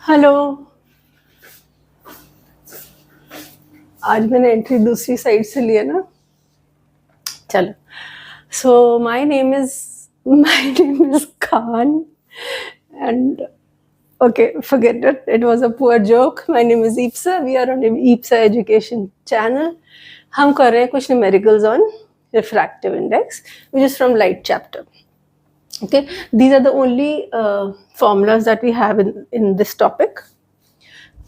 Hello. आज मैंने entry दूसरी साइड से लिया ना। चलो। So my name is Khan and okay, forget it. It was a poor joke. My name is Ipsa. We are on Ipsa Education channel. हम कर रहे हैं कुछ numericals on refractive index, which is from light chapter. Okay, these are the only formulas that we have in this topic.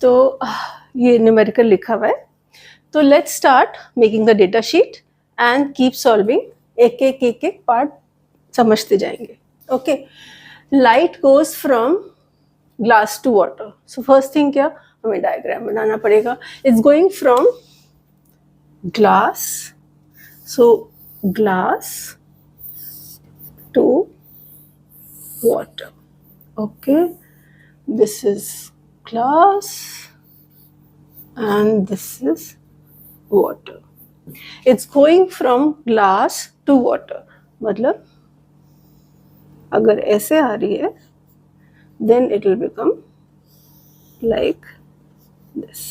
तो ये numerical लिखा हुआ है. तो let's start making the data sheet and keep solving. एक part समझते जाएंगे. Okay. Light goes from glass to water. So first thing क्या, हमें डायग्राम बनाना पड़ेगा. It's going from glass, so glass to water. Okay, this is glass and this is water. It's going from glass to water. मतलब अगर ऐसे आ रही है then it will become like this.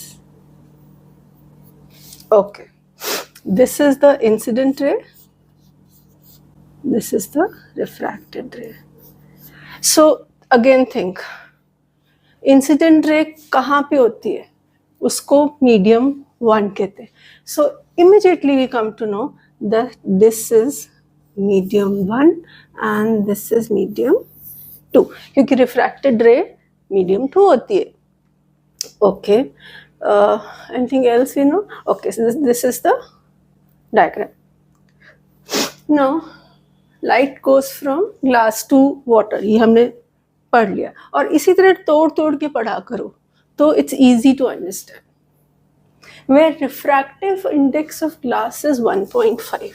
Okay, this is the incident ray, this is the refracted ray. So again think, incident ray कहाँ पे होती है? उसको मीडियम 1 कहते हैं. So immediately we come to know that this is medium 1 and this is medium 2, क्योंकि refracted ray medium 2 होती है. Okay, anything else we know? Okay, so this is the diagram. Now light goes from glass to water, ये हमने पढ़ लिया. और इसी तरह तोड़ तोड़ के पढ़ा करो तो it's easy to understand. Where refractive index of glass is 1.5.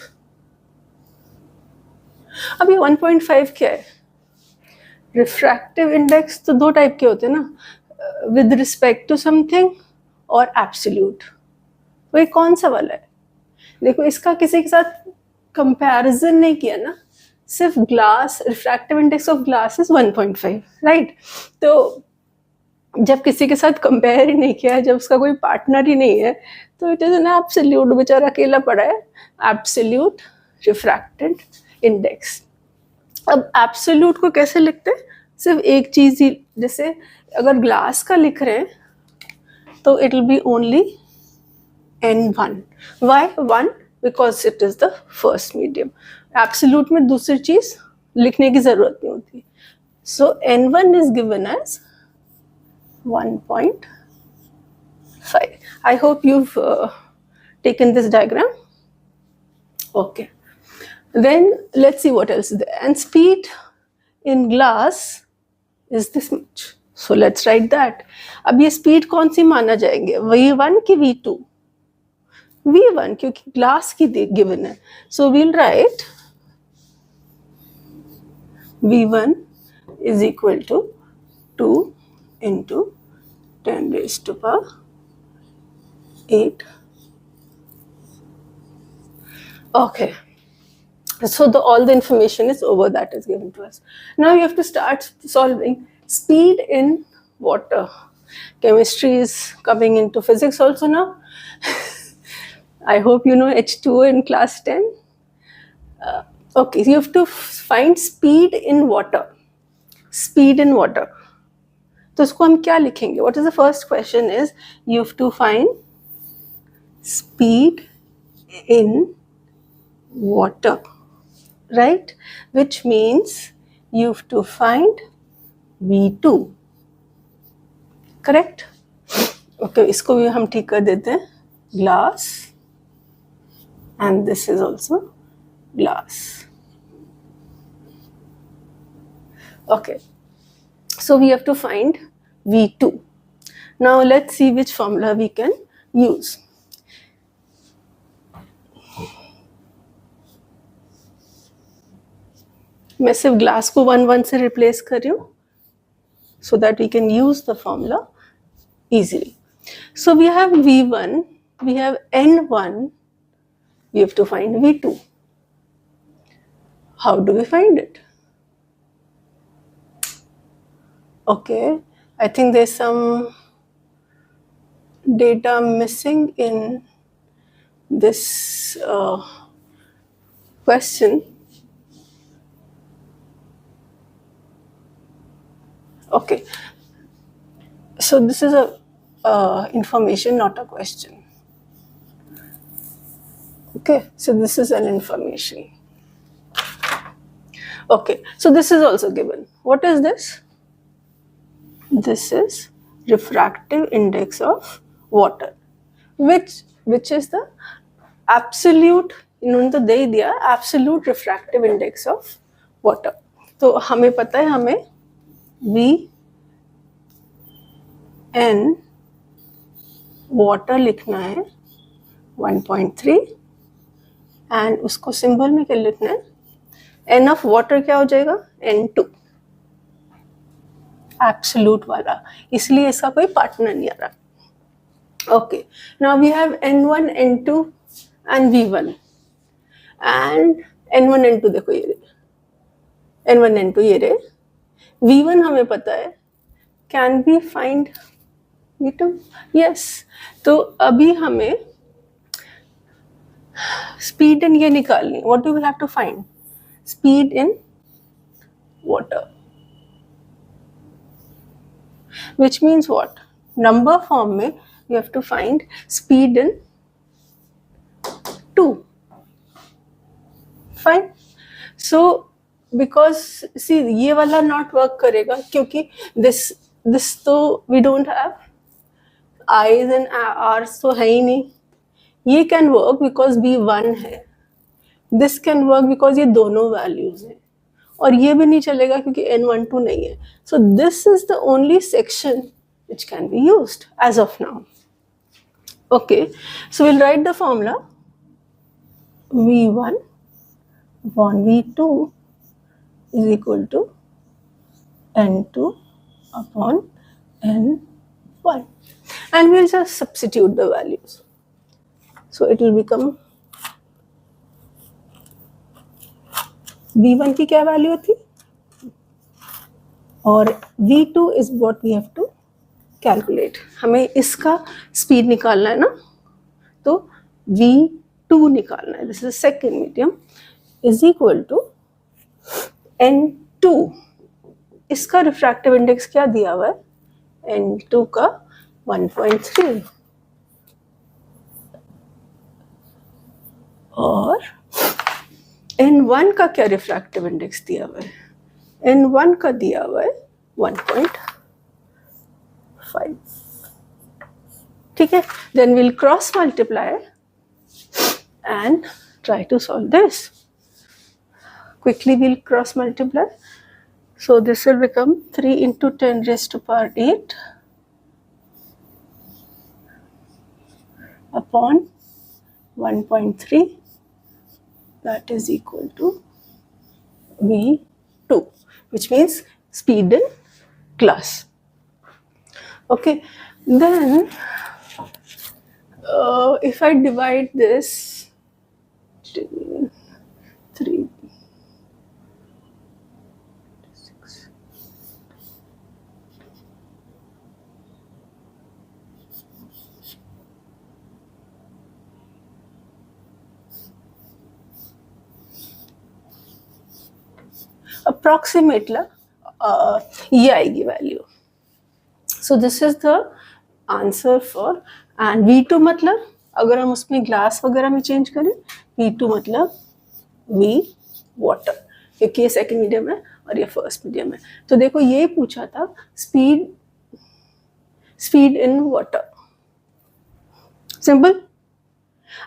अब ये 1.5 क्या है? रिफ्रैक्टिव इंडेक्स तो दो टाइप के होते हैं ना, विद रिस्पेक्ट टू समथिंग और एब्सोल्यूट. वही कौन सा वाला है? देखो, इसका किसी के साथ कंपैरिजन नहीं किया ना, सिर्फ glass. Refractive index of glass is 1.5, right? तो जब किसी के साथ कंपेयर ही नहीं किया है, जब उसका कोई पार्टनर ही नहीं है, तो इट इज एन एब्सोल्यूट. बेचारा अकेला पड़ा है. Absolute refracted index. अब एब्सोल्यूट को कैसे लिखते हैं? सिर्फ एक चीज ही, जैसे अगर ग्लास का लिख रहे हैं तो it will be only N1. Why 1? Because it is the first medium. Absolute में दूसरी चीज लिखने की जरूरत नहीं होती. So N1 is given as 1.5. I hope you've taken this diagram. Okay, then let's see what else is there. And speed in glass is this much, so let's write that. अब ये speed कौन सी माना जाएंगे, V1 की V2? V1, क्योंकि glass की given है. So we'll write V1 is equal to 2 into 10 raised to power 8. Okay, so all the information is over that is given to us. Now you have to start solving speed in water. Chemistry is coming into physics also now. I hope you know H2O in class 10. Okay, so you have to find speed in water. Speed in water. तो उसको हम क्या लिखेंगे? What is the first question is, you have to find speed in water, right? Which means you have to find V2, correct? Okay, इसको भी हम ठीक कर देते हैं. Glass and this is also glass. Okay, so we have to find V2. Now let's see which formula we can use. मैं सिर्फ glass को 1 से रिप्लेस कर रही हूँ so that we can use the formula easily. So we have V1, we have N1, we have to find V2. How do we find it? Okay, I think there's some data missing in this question. Okay, so this is a information, not a question. Okay, so this is an information. Okay, so this is also given. What is this? This is refractive index of water, which is the absolute, इन्होंने तो दे ही दिया absolute refractive index of water. तो हमें पता है हमें V N water लिखना है 1.3 एंड उसको सिंबल में क्या लिखना है, N of water क्या हो जाएगा, N2 एब्सोल्यूट वाला, इसलिए इसका कोई पार्टनर नहीं आ रहा. Okay, now we have N1 N2 and V1 and N1 N2, देखो ये रहे N1 N2, ये रहे V1 हमें पता है, can be find V2, yes. तो अभी हमें स्पीड इन ये निकालनी. What do we have to find? Speed in water, which means what? Number form में you have to find speed in 2. Fine. So because see ये वाला not work करेगा क्योंकि this तो we don't have I's and R's तो है ही नहीं. ये can work because V1 है. This can work because ये दोनों values हैं. और ये भी नहीं चलेगा क्योंकि N12 नहीं है. So this is the only section which can be used as of now. Okay, so we'll write the formula. V1 upon V2 is equal to N2 upon N1, and we'll just substitute the values. So it will become V1 की क्या value थी और V2 is what we have to calculate. हमें इसका speed निकालना है ना, तो V2 निकालना है. This is second medium is equal to N2. इसका रिफ्रैक्टिव इंडेक्स क्या दिया हुआ है? N2 का 1.3 और N1 का क्या रिफ्रैक्टिव इंडेक्स दिया हुआ है? N1 का दिया हुआ है 1.5. ठीक है, then we'll cross multiply and try to solve this. Quickly we'll cross multiply. So this will become 3 into 10 raised to power 8 upon 1.3. That is equal to V2, which means speed in glass. Okay, then if I divide this to 3, 6, approximate ये आएगी value. So this is the answer for. And V2 मतलब अगर हम उसमें glass वगैरह में change करें, V2 मतलब V वाटर, क्योंकि ये सेकेंड मीडियम है और ये फर्स्ट मीडियम है. तो देखो ये पूछा था स्पीड इन वाटर. सिंपल,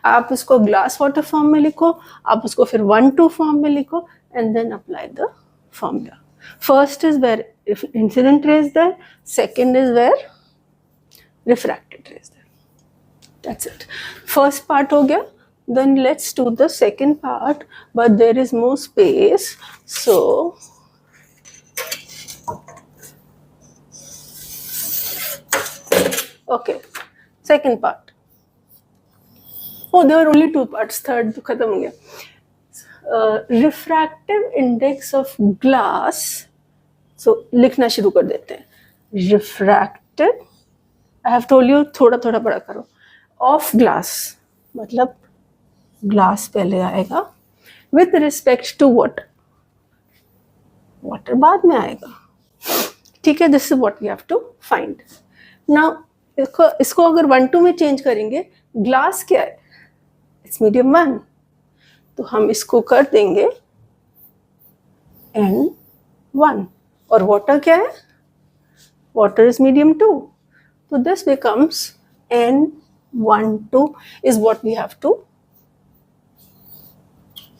आप उसको ग्लास वाटर फॉर्म में लिखो, आप उसको फिर 1-2 फॉर्म में लिखो and then apply the formula. First is where incident ray is there, second is where refracted ray is there. That's it. First part हो गया. Then let's do the second part, but there is more space, so okay, second part. Oh, there are only 2 parts. Third तो खत्म हो गया. Refractive index of glass. So लिखना शुरू कर देते हैं. refracted, I have told you थोड़ा थोड़ा बड़ा करो, of glass, मतलब ग्लास पहले आएगा, with respect to water, water बाद में आएगा. ठीक है, this is what we have to find. Now इसको अगर 1 2 में चेंज करेंगे, ग्लास क्या है, इट्स मीडियम 1, तो हम इसको कर देंगे N1, और वाटर क्या है, वाटर इज मीडियम 2, तो this becomes N12 is what we have to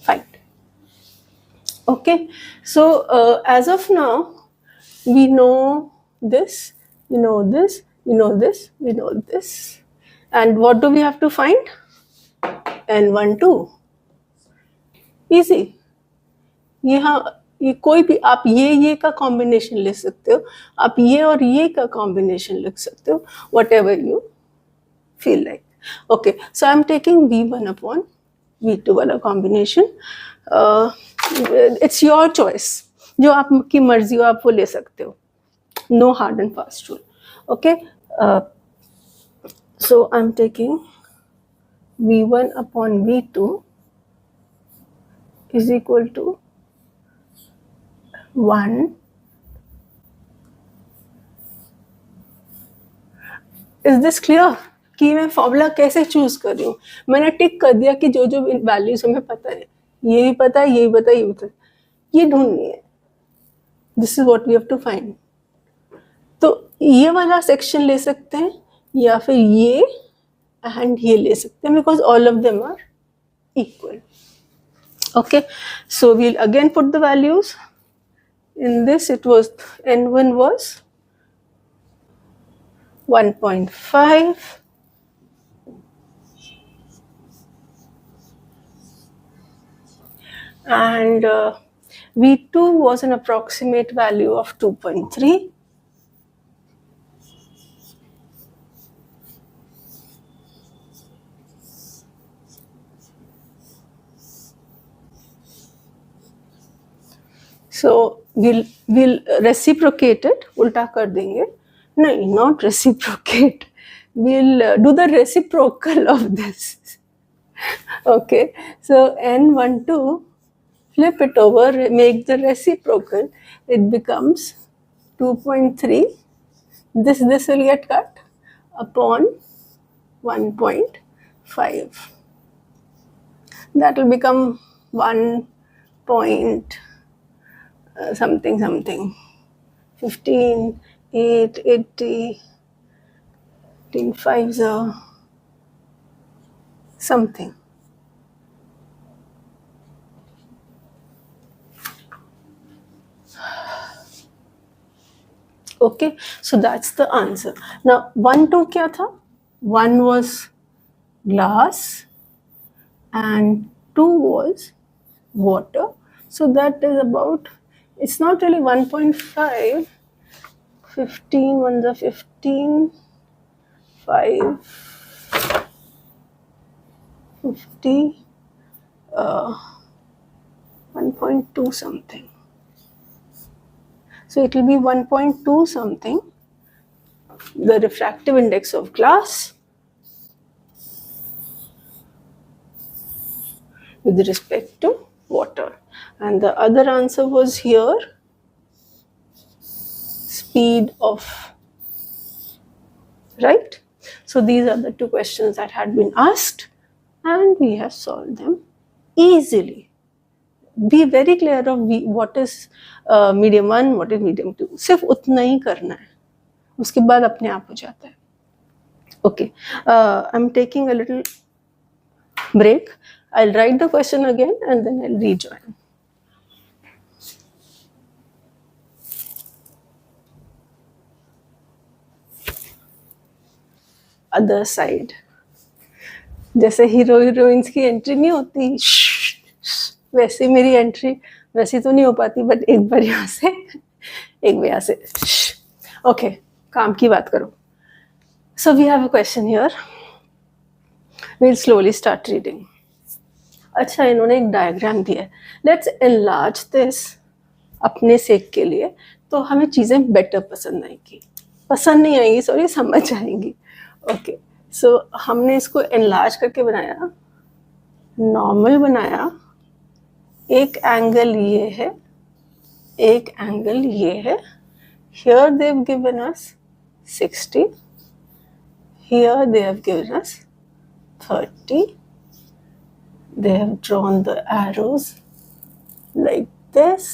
find. Okay, so as of now we know this, we know this, we know this, we know this, and what do we have to find? N12. Easy. ये कोई भी आप ये का combination लिख सकते हो, आप ये और ये का कॉम्बिनेशन लिख सकते हो, whatever you feel like. Okay, so I'm taking V1 upon V2 वाला combination. It's your choice, जो आपकी मर्जी हो आप वो ले सकते हो. No hard and fast rule. Okay, so I'm taking V1 upon V2 is equal to 1. Is this clear? कि मैं फॉर्मूला कैसे चूज कर रही हूँ. मैंने टिक कर दिया कि जो जो वैल्यूज हमें पता है, ये भी पता है, ये भी पता है, ये भी पता है, ये ढूंढनी है. This is what we have to find. तो ये वाला सेक्शन ले सकते हैं या फिर ये एंड ये ले सकते हैं, because all of them are equal. Okay, so we'll again put the values. In this it was N1 was 1.5, and V2 was an approximate value of 2.3. So we'll reciprocate it, उल्टा कर देंगे, नहीं, not reciprocate, we'll do the reciprocal of this. Okay, so N12, flip it over, make the reciprocal, it becomes 2.3. This will get cut upon 1.5. That will become 1 point something 15, 8, 80, 15, 5 something. Okay, so that's the answer. Now 1 2 क्या था? 1 was glass and 2 was water. So that is about, it's not really 1.5, 15, 1 is 15, 5, 50, 1.2 something. So it will be 1.2 something, the refractive index of glass with respect to water. And the other answer was here, speed of, right? So these are the two questions that had been asked and we have solved them easily. Be very clear of what is medium 1, what is medium 2. सिर्फ उतना ही करना है, उसके बाद अपने आप हो जाता है. Okay, I'm taking a little break. I'll write the question again and then I'll rejoin. Other side. जैसे हीरो हीरोइंस की एंट्री नहीं होती, वैसे मेरी एंट्री वैसी तो नहीं हो पाती, बट एक बार यहाँ से एक बार यहाँ से. ओके, काम की बात करो. So we have a question here. We'll slowly start reading. अच्छा, इन्होंने एक डायग्राम दिया है. लेट्स एनलार्ज दिस अपने सेक के लिए, तो हमें चीज़ें बेटर पसंद आएंगी, पसंद नहीं आएंगी सॉरी, समझ आएंगी। ओके, सो हमने इसको एनलार्ज करके बनाया, नॉर्मल बनाया, एक एंगल ये है, एक एंगल ये है। Here they have given us 60, here they have given us 30. They have drawn the arrows like this,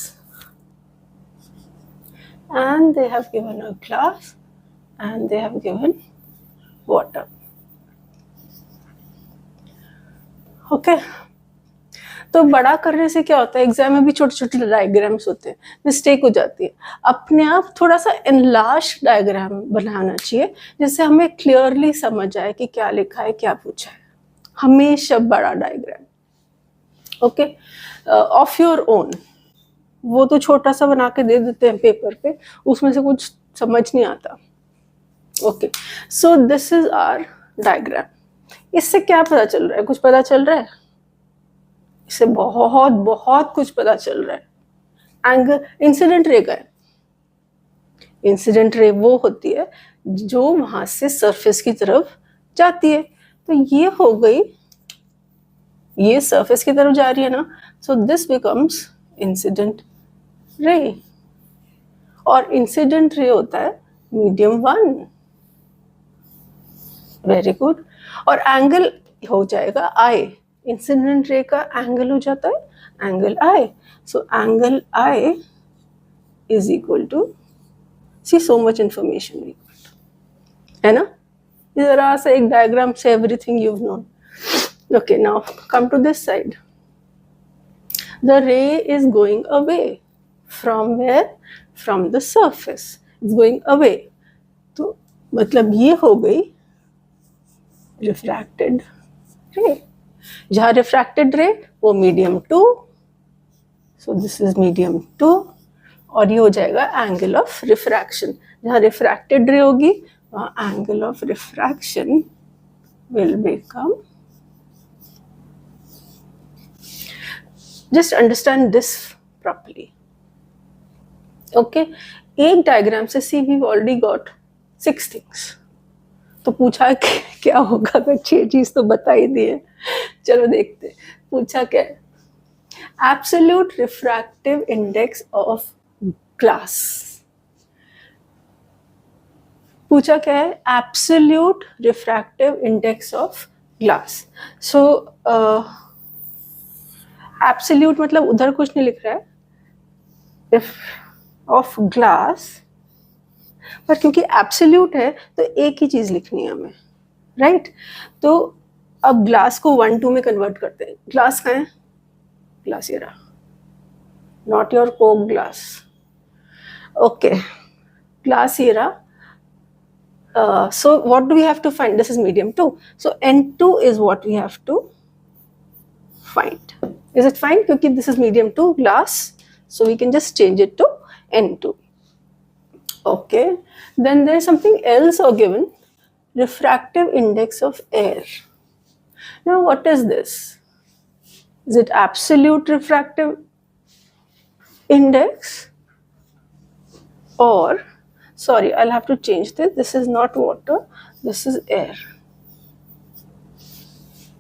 and they have given a glass, and they have given water. Okay. तो बड़ा करने से क्या होता है, एग्जाम में भी छोटे छोटे डायग्राम्स होते हैं, मिस्टेक हो जाती है। अपने आप थोड़ा सा एनलार्ज डायग्राम बनाना चाहिए जिससे हमें क्लियरली समझ आए कि क्या लिखा है, क्या पूछा है। हमेशा बड़ा diagram, okay, of your own. वो तो छोटा सा बना के दे देते हैं पेपर पे, उसमें से कुछ समझ नहीं आता। Okay, so this is our diagram. इससे क्या पता चल रहा है, कुछ पता चल रहा है? इससे बहुत बहुत कुछ पता चल रहा है। एंगल इंसिडेंट रे का है। इंसिडेंट रे वो होती है जो वहां से सरफेस की तरफ जाती है। तो ये हो गई, ये सरफेस की तरफ जा रही है ना, so this becomes incident ray, और इंसिडेंट रे होता है मीडियम 1। Very good. और एंगल हो जाएगा आई, इंसिडेंट रे का एंगल हो जाता है angle i. So angle i is equal to, see so much information है ना, जरा सा एक डायग्राम से everything you known. Okay, now come to this side. The ray is going away from where, from the surface, is going away. तो मतलब ये हो गई रिफ्रैक्टेड रे। जहाँ रिफ्रैक्टेड रे वो medium 2, so this is medium 2, और ये हो जाएगा एंगल ऑफ रिफ्रैक्शन। जहाँ रिफ्रैक्टेड रे होगी वहाँ angle of refraction will become, just understand this properly. Okay, एक डायग्राम से सी वी ऑलरेडी गॉट 6 थिंग्स। तो पूछा कि क्या होगा अगर 6 चीज तो बता ही दिए। चलो देखते, पूछा क्या है, absolute refractive index of glass. पूछा क्या है, absolute refractive index of glass. So absolute मतलब उधर कुछ नहीं लिख रहा है, ऑफ ग्लास, पर क्योंकि एब्सोल्यूट है तो एक ही चीज लिखनी है हमें, राइट? तो अब ग्लास को 1 2 में कन्वर्ट करते हैं। ग्लास कहाँ है? ग्लास ये रहा, not your Coke glass. Okay, glass ये रहा। So what do we have to find? This is medium 2, so N2 is what we have to find. Is it fine? क्योंकि this is medium 2 glass, so we can just change it to N2. Okay, then there is something else or given, refractive index of air. Now what is this? Is it absolute refractive index, or sorry, I'll have to change this. This is not water, this is air.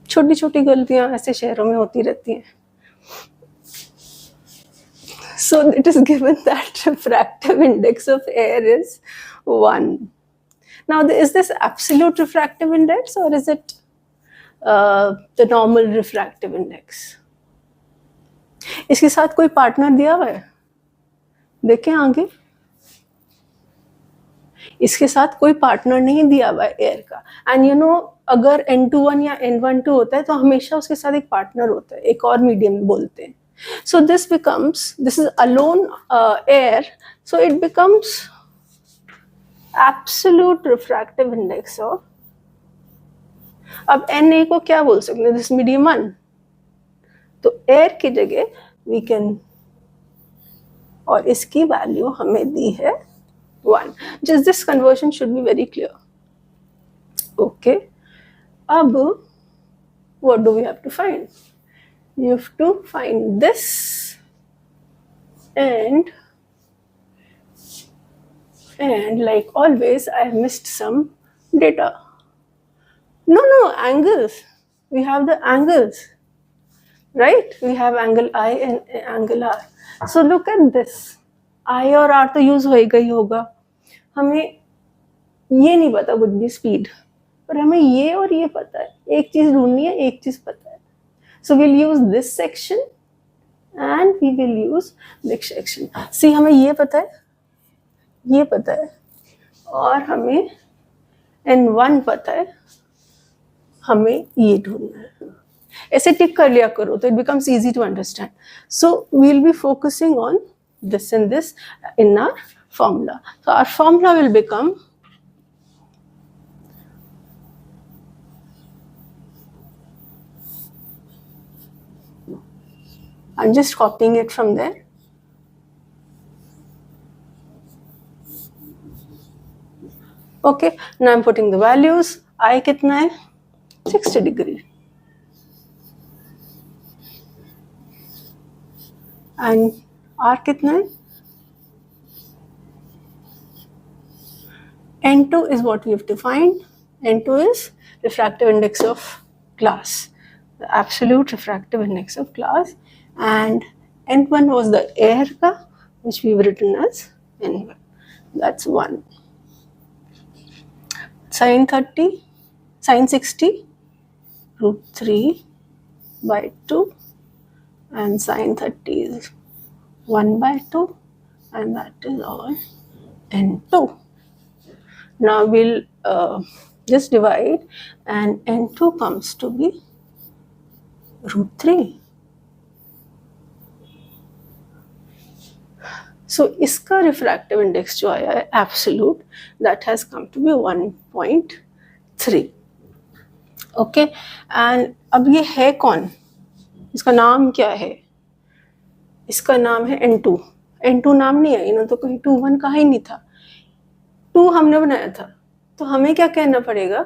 छोटी छोटी गलतियां ऐसे शहरों में होती रहती हैं। So it is given that refractive index of air is 1. Now, is this absolute refractive index, or is it the normal refractive index? इसके साथ कोई पार्टनर दिया हुआ है? देखें आगे, इसके साथ कोई पार्टनर नहीं दिया हुआ है एयर का। एंड यू नो, अगर N21 या N12 होता है तो हमेशा उसके साथ एक पार्टनर होता है, एक और मीडियम बोलते हैं। So this becomes, this is alone air, so it becomes absolute refractive index of, अब Na को क्या बोल सकते हैं? This medium 1, तो air की जगह we can, और इसकी वैल्यू हमें दी है 1. Just this conversion should be very clear. Okay, अब what do we have to find? You have to find this and And like always, I missed some data. No, angles. We have the angles, right? We have angle I and angle R. So look at this. I और R तो use होएगा ही होगा. हमें ये नहीं पता कुछ भी स्पीड, पर हमें ये और ये पता है. एक चीज ढूंढनी है, एक चीज पता है. So we'll use this section and we will use this section. See, हमें ये पता है, ये पता है, और हमें N1 पता है, हमें ये ढूंढना है. ऐसे टिक कर लिया करो तो it becomes easy to understand. So we'll be focusing on this and this in our formula. So our formula will become I'm just copying it from there. Okay, now I'm putting the values. I कितना है? 60 degree. And R कितना है? N2 is what we have to find. N2 is refractive index of glass, the absolute refractive index of glass, and N1 was the air ka, which we've written as N1. That's 1. Sin 30, sin 60, root 3 by 2, and sin 30 is 1 by 2, and that is all N2. Now we'll just divide, and N2 comes to be root 3. So इसका refractive index जो आया है absolute, that has come to be 1.3. Okay, and अब ये है कौन? इसका नाम क्या है? इसका नाम है N2. N2 नाम नहीं है, इन्होंने तो कहीं 2 1 कहा ही नहीं था. 2 हमने बनाया था, तो हमें क्या कहना पड़ेगा?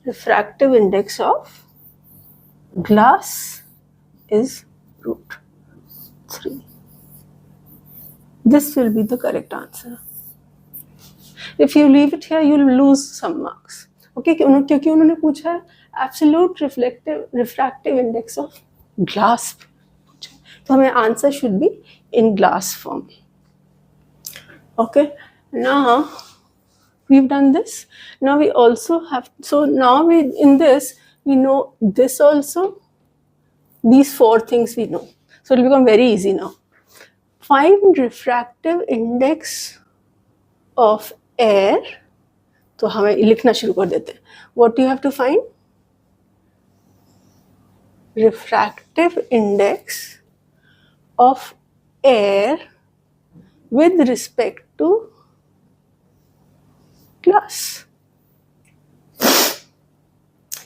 Refractive index of glass is root 3. This will be the correct answer. If you leave it here, you'll lose some marks. Okay, क्योंकि उन्होंने पूछा है absolute refractive index of glass. So हमें answer should be in glass form. Okay, now we've done this. Now we also have, so now in this we know this also. These 4 things we know. So it will become very easy now. Find refractive index of air. तो हमें लिखना शुरू कर देते हैं. What do you have to find? Refractive index of air with respect to glass.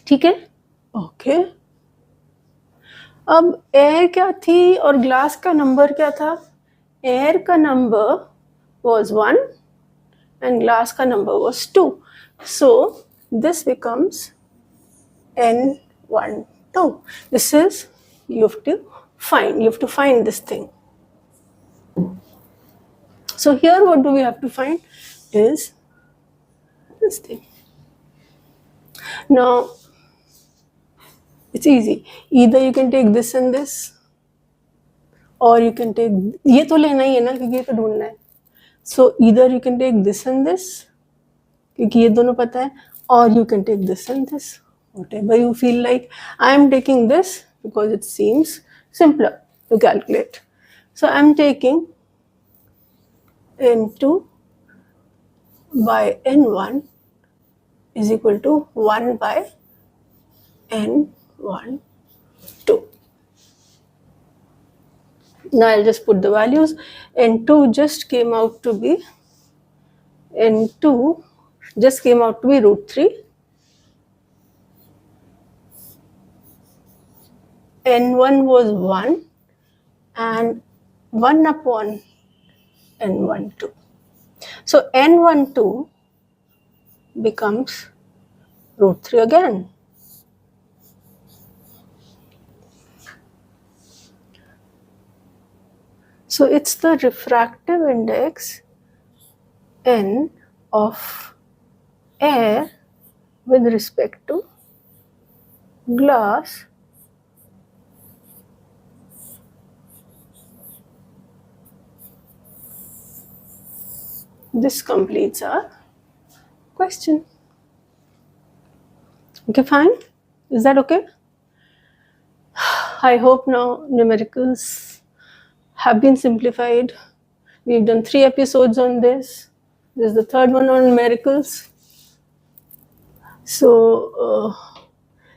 ठीक है? Okay. अब एयर क्या थी और ग्लास का नंबर क्या था? एयर का नंबर was 1 and glass का number was 2. So this becomes N12. This is, you have to find this thing. So here what do we have to find is this thing. Now it's easy. Either you can take this and this, or you can take, ये तो लेना ही है ना, क्योंकि ये तो ढूंढना है. So either you can take this and this, क्योंकि ये दोनों पता है, or you can take this and this, whatever you feel like. I am taking this because it seems simpler to calculate. So I am taking N2 by N1 is equal to 1 by N1, 2. Now I'll just put the values. N2 just came out to be root 3. N1 was 1 and 1 upon N12. So N12 becomes root 3 again. So it's the refractive index N of air with respect to glass this completes our question. Okay, fine. Is that okay? I hope now numericals have been simplified. We've done 3 episodes on this. This is the third one on numericals. So,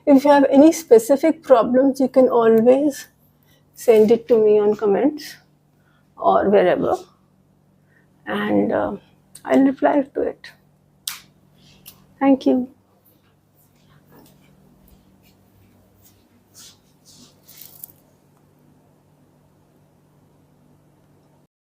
if you have any specific problems, you can always send it to me on comments or wherever, and I'll reply to it. Thank you.